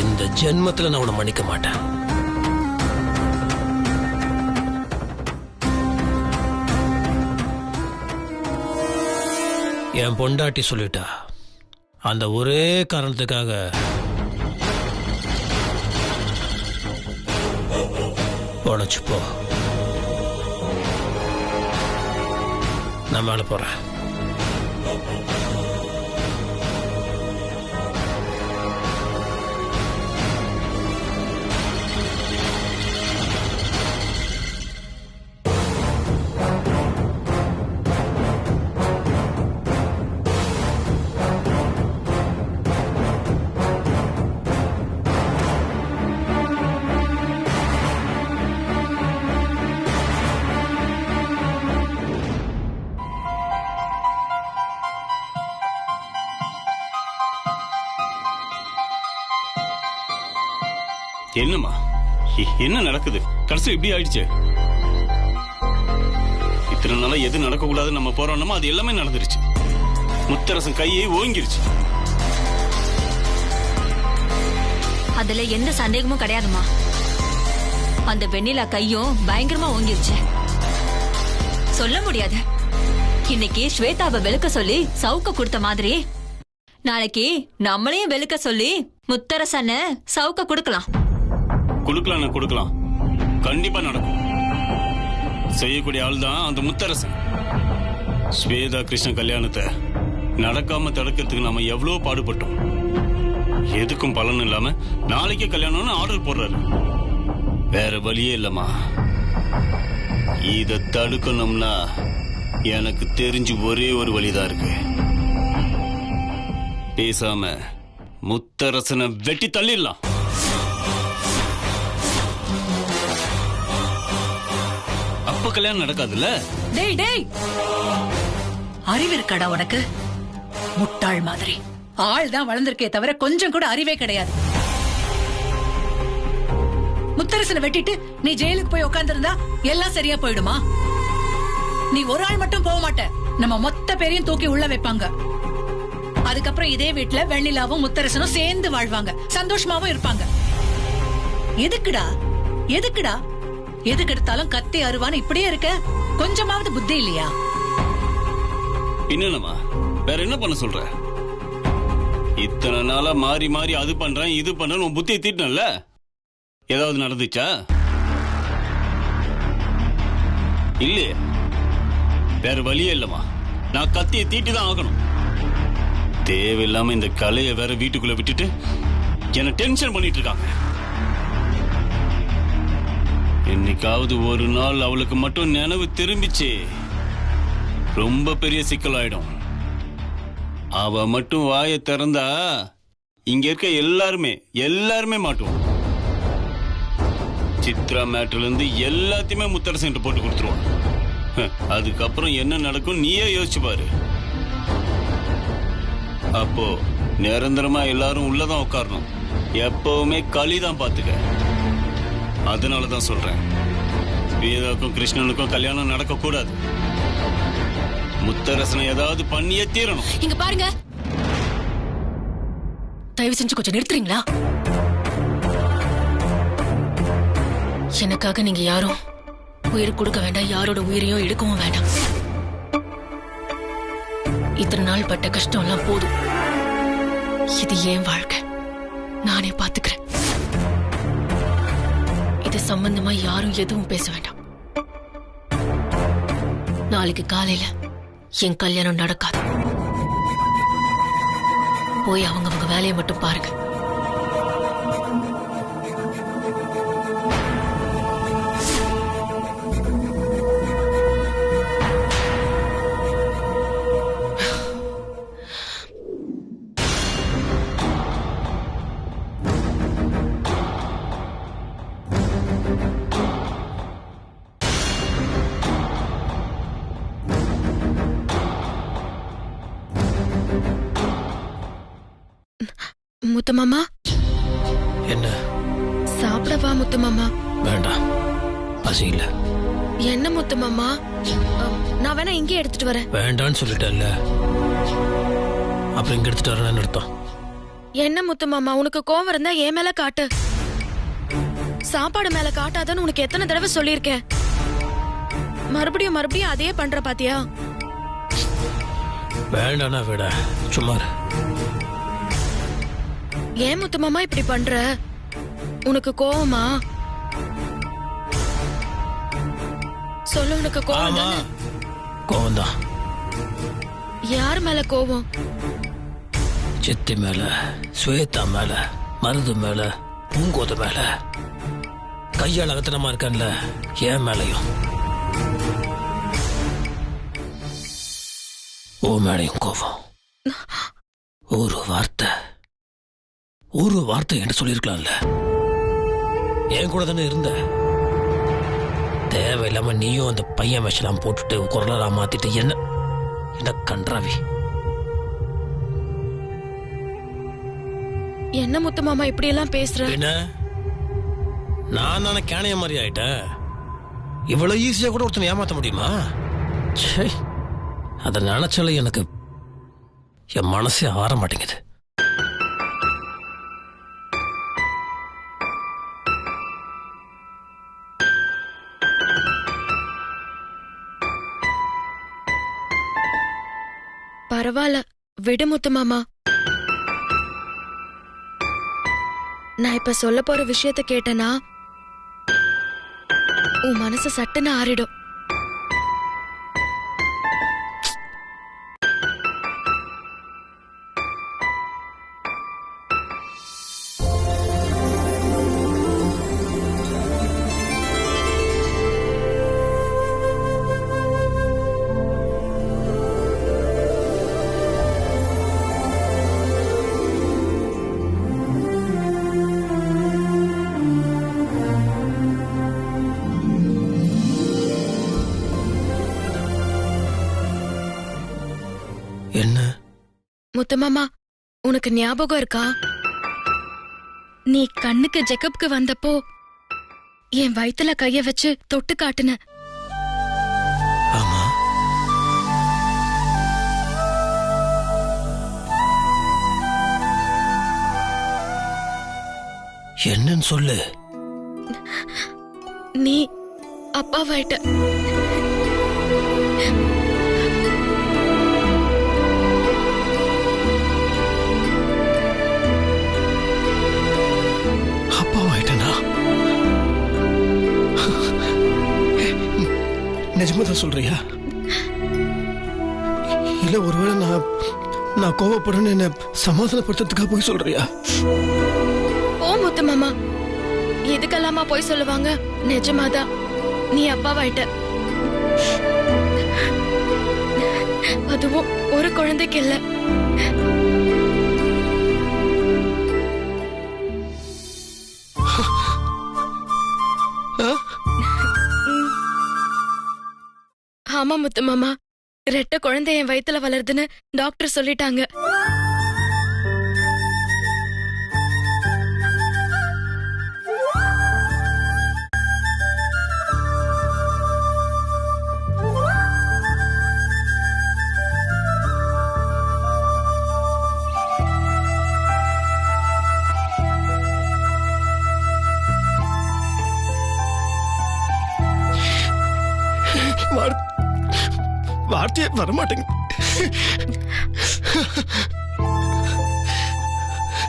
இந்த ஜென்மத்துல நான் உன்னை மன்னிக்க மாட்டேன். என் பொண்டாட்டி சொல்லிட்டா, அந்த ஒரே காரணத்துக்காக உழைச்சு போ. நான் மேல போறேன். என்னம்மா என்ன நடக்குது? கடைசி இப்படி ஆயிடுச்சு. இத்தனை நாளா எது நடக்க கூடாது நம்ம போறோம்னமோ அது எல்லாமே நடந்துருச்சு. முத்தரசன் கையை ஓங்கிருச்சு. அதுல எந்த சந்தேகமும் கிடையாதுமா. அந்த வெண்ணிலா கையும் பயங்கரமா ஓங்கிருச்சு. சொல்ல முடியாது. இன்னைக்கு ஸ்வேதாவை வெளுக்க சொல்லி சவுக்க கொடுத்த மாதிரி நாளைக்கு நம்மளையும் வெளுக்க சொல்லி முத்தரசன சவுக்க கொடுக்கலாம். கொடுக்கலாம். கண்டிப்பா நடக்கும். செய்யக்கூடிய ஆள் தான் அந்த முத்தரசன். ஸ்வேதா கிருஷ்ணன் கல்யாணத்தை நடக்காம தடுக்கிறதுக்கு நாம எவ்வளவு பாடுபட்டோம். எதுக்கும் பலன் இல்லாம நாளைக்கே கல்யாணம்னு ஆர்டர் போடுறாரு. வேற வழியே இல்லம்மா. இத தடுக்கணும்னா எனக்கு தெரிஞ்சு ஒரே ஒரு வழிதான் இருக்கு. பேசாம முத்தரசனை வெட்டி தள்ளிடலாம். அப்ப கல்யாணம் நடக்காதுல்ல? டேய் டேய், அறிவு இருக்காடா உனக்கு? முட்டாள் மாதிரி ஆள் தான் வளர்ந்திருக்கே தவிர கொஞ்சம் கூட அறிவே கிடையாது. முத்தரசனை வெட்டிட்டு நீ ஜெயிலுக்கு போய் உட்கார்ந்திருந்தா எல்லாம் சரியா போயிடுமா? நீ ஒரு ஆள் மட்டும் போக மாட்ட, நம்ம மொத்த பேரையும் தூக்கி உள்ள வைப்பாங்க. அதுக்கப்புறம் இதே வீட்டுல வெண்ணிலாவும் முத்தரசனும் சேர்ந்து வாழ்வாங்க, சந்தோஷமாவும் இருப்பாங்க. எதுக்குடா எதுக்கு எடுத்தாலும் கத்தி அருவான்னு இப்படியே இருக்க? கொஞ்சமாவது புத்தி இல்லையா? என்னமா வேற என்ன பண்ண சொல்ற? இத்தனை நாளா மாறி மாறி அது பண்றேன் இது பண்றேன் உன் புத்தியை தீட்டனல்ல? ஏதாவது நடந்துச்சா? இல்லையே. வேற வழியே இல்லம்மா. நான் கத்தியை தீட்டிதான் ஆகணும். தேவையில்லாம இந்த கலையை வேற வீட்டுக்குள்ள விட்டுட்டு என்ன டென்ஷன் பண்ணிட்டு இருக்காங்க. என்னைக்காவது ஒரு நாள் அவளுக்கு மட்டும் நினைவு திரும்பிச்சு ரொம்ப பெரிய சிக்கலாயிடும். அவ மட்டும் வாயை திறந்தா இங்க இருக்க எல்லாருமே மாட்டுவோம். சித்ரா மேட்டர்ல இருந்து எல்லாத்தையுமே முத்தரசன் போட்டு கொடுத்துருவான். அதுக்கப்புறம் என்ன நடக்கும் நீயே யோசிச்சு பாரு. அப்போ நிரந்தரமா எல்லாரும் உள்ளதான் உட்காரணும். எப்பவுமே களிதான் பாத்துக்க. அதனாலதான் சொல்றேன், ஸ்வேதாவுக்கும் கிருஷ்ணனுக்கும் கல்யாணம் நடக்க கூடாது. முத்தரசனை ஏதாவது பண்ணியே தீரணும். இங்க பாருங்க, தயவு செஞ்சு கொஞ்சம் நிறுத்துறீங்களா? எனக்காக நீங்க யாரும் உயிர் கொடுக்க வேண்டாம், யாரோட உயிரையும் எடுக்கவும் வேண்டாம். இத்தனை நாள் பட்ட கஷ்டம் எல்லாம் போதும். இது ஏன் வாழ்க்கை, நானே பாத்துக்கிறேன். இது சம்பந்தமா யாரும் எதுவும் பேச வேண்டாம். நாளைக்கு காலையில என் கல்யாணம் நடக்காது. போய் அவங்க வேலையை மட்டும் பாருங்க. முத்துமாமா, என்ன சாப்பிடவா முத்துமாமா? வேண்டாம், பசி இல்ல. என்ன முத்துமாமா, நான் வேணா இங்கே எடுத்துட்டு வரேன். வேண்டான்னு சொல்லிட்டேன்ல, அப்புறம் இங்க எடுத்துட்டு வரேன்னு அர்த்தம். என்ன முத்து மாமா, உனக்கு கோவம் இருந்தா என் மேல காட்டு. சாப்பாடு மேல காட்டாதன்னு உனக்கு எத்தனை தடவை சொல்லியிருக்கேன். மறுபடியும் மறுபடியும் அதையே பண்ற பாத்தியா? வேண்டானா விட சும்மா இரு. ஏன் முத்து மாமா இப்படி பண்ற? உனக்கு கோவமா? சொல்லு, உனக்கு கோவம் ஆமா தானே? கோவம்தான். யார் மேல கோவம்? சித்தி மேல, ஸ்வேதா மேல, மருது மேல, பூங்கோத மேல, கையால் அகத்தனமா இருக்கன்ல என் மேலையும், ஓ மேலையும் கோவம். ஒரு வார்த்தை என்று சொல்லிருக்கலாம்ல. என் கூட தானே இருந்த. தேவையில்லாம நீயும் அந்த பையன் விஷலாம் போட்டுட்டு குரலா மாத்திட்டு என்ன கன்றாவி. என்ன முத்து மாமா இப்படி எல்லாம் பேசுற? என்ன நான் தானே கேனைய மாதிரி ஆயிட்டேன். இவ்வளவு ஈஸியா கூட ஒருத்தனை ஏமாத்த முடியுமா? ச்சே, அதை நினைச்சாலே எனக்கு என் மனசே ஆற மாட்டேங்குது. பரவாயில்ல, விடு முத்து மாமா. நான் இப்ப சொல்ல போற விஷயத்த கேட்டனா உன் மனசு சட்டுன்னு ஆறிடும். என்ன முத்துமாமா, உனக்கு ஞாபகம் இருக்கா? நீ கண்ணுக்கு செக்கப்க்கு வந்தப்போ என் வயித்துல கைய வச்சு தொட்டு காட்டுன. ஆமா, என்னன்னு சொல்லு. நீ அப்பாவாயிட்ட. அப்பாவாயிட்டனா? நிஜமாதான் சொல்றியா? இல்ல ஒருவேளை நான் கோவப்படுறேன்னு என்ன சமாதானப்படுத்துறதுக்காக போய் சொல்றியா? ஓ முத்துமாமா, எதுக்கெல்லாமா போய் சொல்லுவாங்க? நிஜமாதான் நீ அப்பாவாயிட்ட. அதுவும் ஒரு குழந்தைக்கு இல்ல. ஆமா முத்துமாமா, ரெட்டை குழந்தை என் வயித்துல வளருதுன்னு டாக்டர் சொல்லிட்டாங்க. வார்த்தையே வரமாட்டேங்க.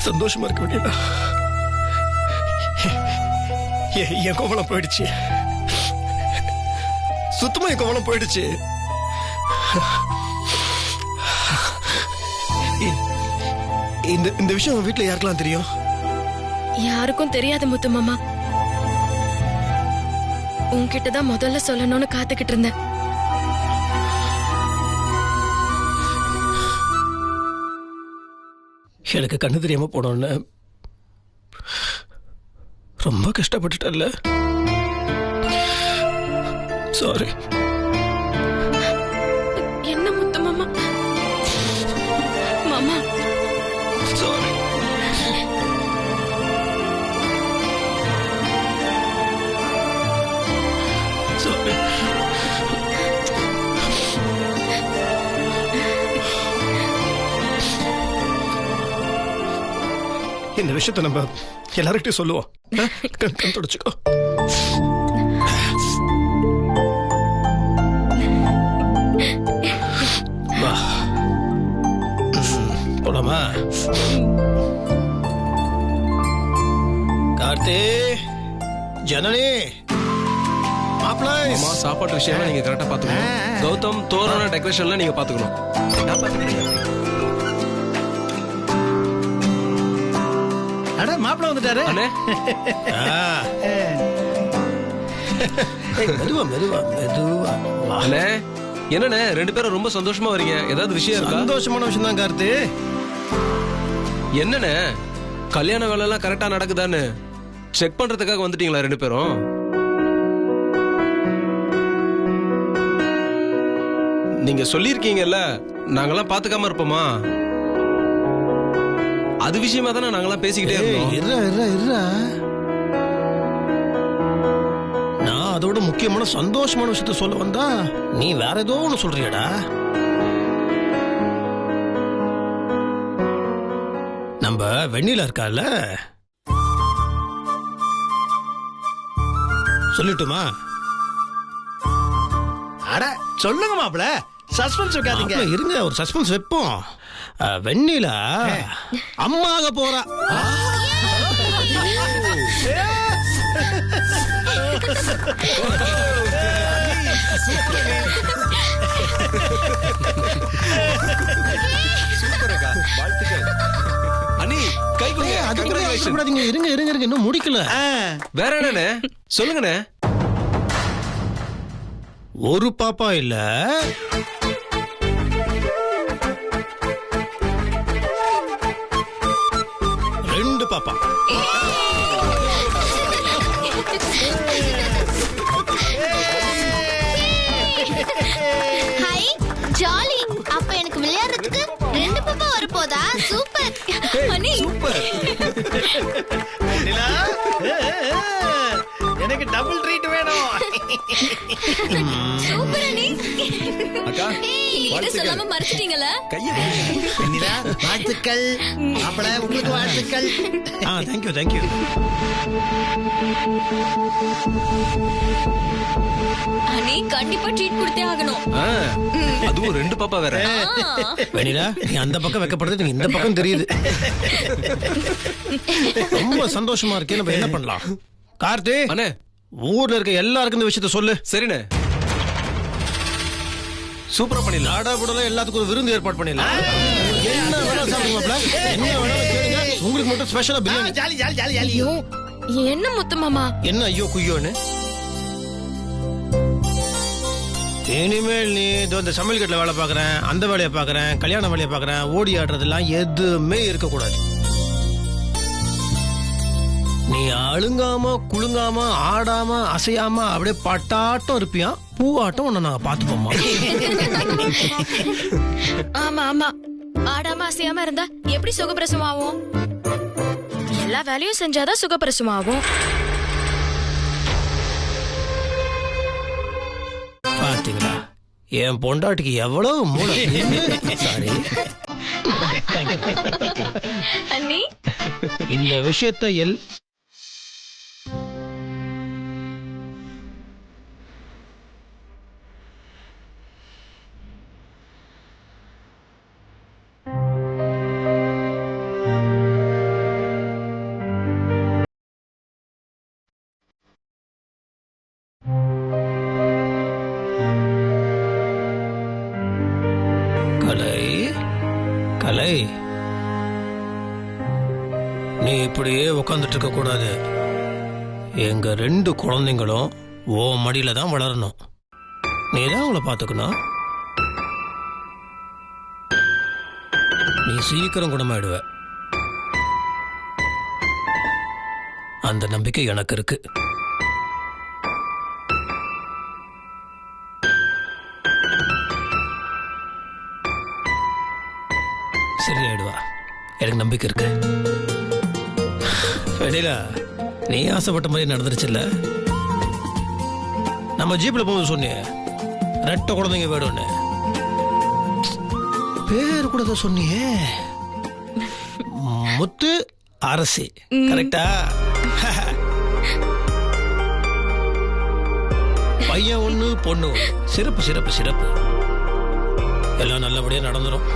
சந்தோஷமா இருக்க வேண்டியதா? என் கோவலம் போயிடுச்சு. சுத்தமா என் கோவலம் போயிடுச்சு. இந்த விஷயம் வீட்டுல யாருக்கெல்லாம் தெரியும்? யாருக்கும் தெரியாது முத்துமாமா. உன்கிட்டதான் முதல்ல சொல்லணும்னு காத்துக்கிட்டு இருந்தேன். எனக்கு கண்ணு தெரியாம போனோன்னு ரொம்ப கஷ்டப்பட்டுட்டல்ல. சாரி. என்ன முத்துமாமா? மாமா சாரி. சாரி. இந்த விஷயத்தை நம்ம எல்லார்கிட்டயும் சொல்லுவோம். கண் தொடச்சுக்கோ. போலாமா? கார்த்தி, ஜனனி, மாப்பிள்ளை. அம்மா, சாப்பாட்டு விஷயம் நீங்க கரெக்டா பாத்துக்கணும். கௌதம், தோரண டெக்கரேஷன்ல நீங்க பாத்துக்கணும். நான் பாத்துக்கிறேன். அட, மாப்பிள்ளை வந்துட்டாரு. அண்ணே, மெதுவா மெதுவா மெதுவா. அண்ணே, என்னண்ணே 2 பேரும் ரொம்ப சந்தோஷமா வரீங்க? ஏதாவது விஷயம் இருக்கா? சந்தோஷமான விஷயம் தான் கார்த்தி. என்னண்ணே, கல்யாண வேலை எல்லாம் கரெக்டா நடக்குதான்னு செக் பண்றதுக்காக வந்துட்டீங்களா 2 பேரும்? நீங்க சொல்லிருக்கீங்கல்ல, நாங்கெல்லாம் பாத்துக்காம இருப்போமா? அது விஷயமா தானே நாங்கெல்லாம் பேசிக்கிட்டே இருந்தோம். நான் அதோட முக்கியமான சந்தோஷமான விஷயத்த சொல்ல வந்தா நீ வேற ஏதோ ஒண்ணு சொல்றியடா. நம்ம வெண்ணிலா இருக்கால, சொல்லட்டுமா? அட, சொல்லுங்க மாப்பிள்ளை, சஸ்பென்ஸ் வைக்காதீங்க. இருங்க, ஒரு சஸ்பென்ஸ் வைப்போம். வெண்ணிலா அம்மாக போறா. அண்ணி, கை கொடுங்க. அதுக்கு இருங்க இருங்க இருங்க, இன்னும் முடிக்கல. வேற என்னண்ணே, சொல்லுங்கண்ணே. ஒரு பாப்பா இல்ல, 2 பாப்பா. Hi, jolly. அப்ப எனக்கு விளையாடுறதுக்கு 2 பாப்பா வரப்போதா? சூப்பர் அண்ணி. வெண்ணிலா, எனக்கு டபுள் ட்ரீட் வேணும். சூப்பர் அண்ணி. அக்கா, என்கிட்ட சொல்லாம மறைச்சிட்டீங்களா? வெண்ணிலா, வாழ்த்துக்கள். மாப்பிள்ளை, உங்களுக்கு வாழ்த்துக்கள். Thank you thank you. அண்ணி, கண்டிப்பா ட்ரீட் கொடுத்தே ஆகணும். அதுவும் 2 பாப்பா வேற. வெண்ணிலா, நீ அந்த பக்கம் வைக்கப்படுறது இந்த பக்கம் தெரியுது. ரொம்ப சந்தோஷமா இருக்கே. நம்ம என்ன பண்ணலாம்? கார்த்தி, அண்ணே, ஊர்ல இருக்க எல்லாருக்கும் இந்த விஷயத்த சொல்லு. சரிண்ணே, சூப்பரா பண்ணிடலாம். நாடாபுடல எல்லாத்துக்கும் ஒரு விருந்து ஏற்பாடு பண்ணிடலாம். என்ன வேணா சாப்பிடுங்க மாப்ள, என்ன வேணா கேளுங்க. உங்களுக்கு மட்டும் ஸ்பெஷலா biryani. Jolly jolly jolly jolly. ஐயோ, என்ன முத்து மாமா? என்ன ஐயோ குய்யோன்னு? இனிமேல் நீ இந்த சமையல் கட்டில வேலை பாக்குறேன், அந்த வேலையை பாக்குறேன், கல்யாண வேலையை பாக்குறேன், ஓடி ஆடுறதெல்லாம் எதுவுமே இருக்கக்கூடாது. நீ அழுங்காம குலுங்காம ஆடாம அசையாம அப்படியே பட்டாட்டம் இருப்பியா, பூவாட்டம் உன்னை நாங்க பாத்துப்போமா. ஆமா ஆமா, ஆடாம அசையாம இருந்தா எப்படி சுகப்பிரசவம் ஆகும்? எல்லா வேலையும் செஞ்சாதான் சுகப்பிரசவம் ஆகும். பாத்தீங்களா, என் பொண்டாட்டிக்கு எவ்வளவு மூளை. சாரி. அண்ணி, இந்த விஷயத்தை கலை, நீ இப்படியே உட்காந்துட்டு இருக்க கூடாது. எங்க 2 குழந்தைங்களும் ஓ மடியில தான் வளரணும். நீ தான் அவங்கள பாத்துக்கணும். நீ சீக்கிரம் குணமாயிடுவ. அந்த நம்பிக்கை எனக்கு இருக்கு. சரியாயிடுவா, எனக்கு நம்பிக்கை இருக்கு. வெண்ணிலா, நீ ஆசைப்பட்ட மாதிரி நடந்துருச்சுல்ல? நம்ம ஜீப்ல போகுது சொன்னியே, 2 குழந்தைங்க வேணும்னு. பேர் கூட தான் சொன்னியே, முத்து அரசி. கரெக்டா? பையன் ஒண்ணு பொண்ணு ஒண்ணு. சிறப்பு சிறப்பு சிறப்பு. எல்லாம் நல்லபடியா நடந்துரும்.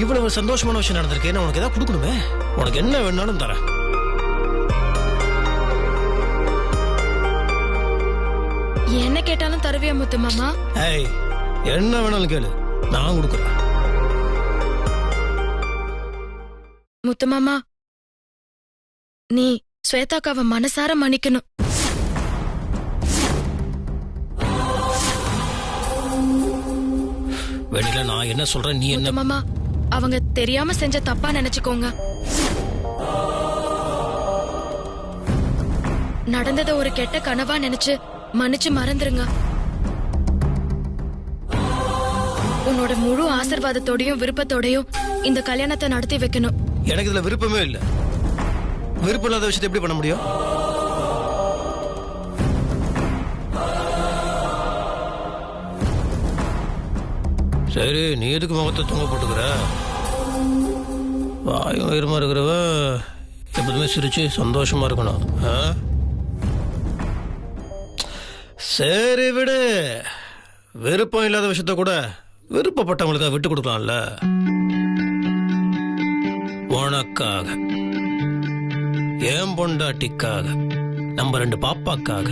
இவ்வளவு சந்தோஷமான விஷயம் நடந்திருக்கு. உனக்கு ஏதாவது கொடுக்கணுமே. உனக்கு என்ன வேணாலும் தரேன். என்ன கேட்டாலும் தருவியா முத்து மாமா? ஏய், என்ன வேணாலும் கேளு, நான் கொடுக்குறேன். முத்து மாமா, நீ ஸ்வேதாக்காவை மனசார மன்னிக்கணும். வெளியில நான் என்ன சொல்றேன், நீ என்ன? மாமா, அவங்க தெரியாம செஞ்ச தப்பா நினைச்சுக்கோங்க. நடந்தத ஒரு கெட்ட கனவா நினைச்சு மன்னிச்சு மறந்துருங்க. உன்னோட முழு ஆசீர்வாதத்தோடையும் விருப்பத்தோடையும் இந்த கல்யாணத்தை நடத்தி வைக்கணும். எனக்கு இதுல விருப்பமே இல்ல. விருப்பம் இல்லாத விஷயத்தை எப்படி பண்ண முடியும்? சரி, நீ எதுக்கு முகத்தை தொங்க போட்டுக்கிற? வாயும் உயரமா இருக்கிறவ எப்போதுமே சிரிச்சு சந்தோஷமா இருக்கணும். சரி விடு. விருப்பம் இல்லாத விஷயத்த கூட விருப்பப்பட்டவங்களுக்காக விட்டு கொடுக்கலாம்ல. உனக்காக, என் பொண்டாட்டிக்காக, நம்ம 2 பாப்பாக்காக